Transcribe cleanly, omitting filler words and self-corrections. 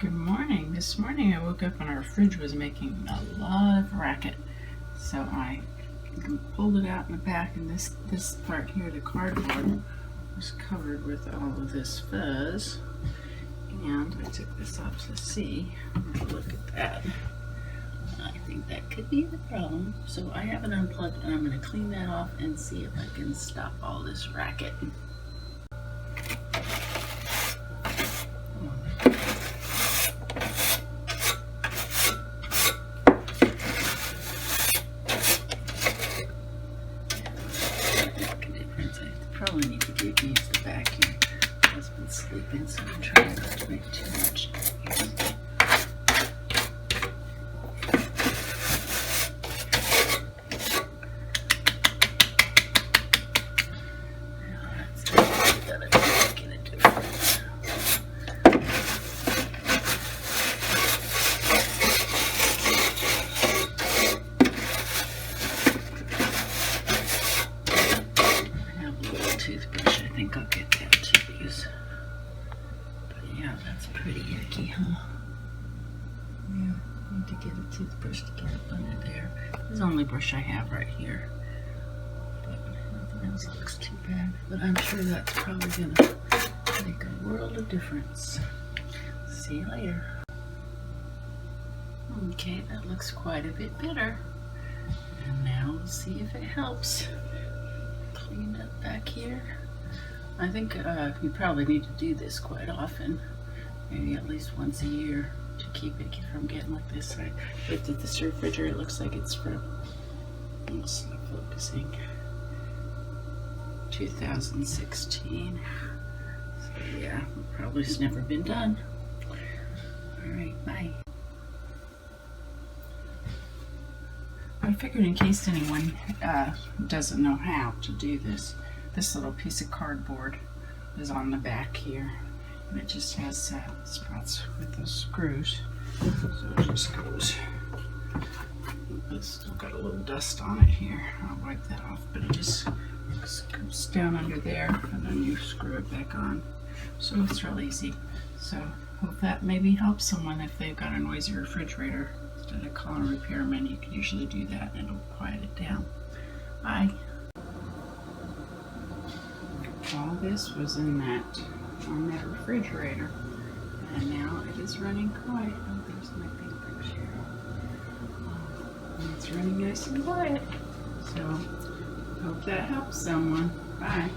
Good morning. This morning I woke up and our fridge was making a lot of racket. So I pulled it out in the back, and this part here, the cardboard, was covered with all of this fuzz. And I took this off to see. Look at that. I think that could be the problem. So I have it unplugged and I'm going to clean that off and see if I can stop all this racket. Probably need to use the vacuum. My husband's sleeping, so I'm trying not to make too much noise. Now that's it. Gotta get a difference. Toothbrush, I think I'll get that to use. But yeah, that's pretty yucky, huh? Yeah, need to get a toothbrush to get up under there. This is the only brush I have right here. But nothing else looks too bad. But I'm sure that's probably gonna make a world of difference. See you later. Okay, that looks quite a bit better. And now we'll see if it helps. Clean up back here. I think you probably need to do this quite often, maybe at least once a year, to keep it from getting like this. I looked at this refrigerator, it looks like it's from, almost not focusing, 2016. So yeah, probably has never been done. Alright, bye. I figured in case anyone doesn't know how to do this, this little piece of cardboard is on the back here, and it just has spots with those screws, so it just goes. It's still got a little dust on it here. I'll wipe that off, but it just goes down under there, and then you screw it back on. So it's real easy. So hope that maybe helps someone if they've got a noisy refrigerator. Instead of calling a repairman, you can usually do that and it'll quiet it down. Bye. All this was on that refrigerator, and now it is running quiet. Oh, there's my paintbrush here. And it's running nice and quiet. So hope that helps someone. Bye.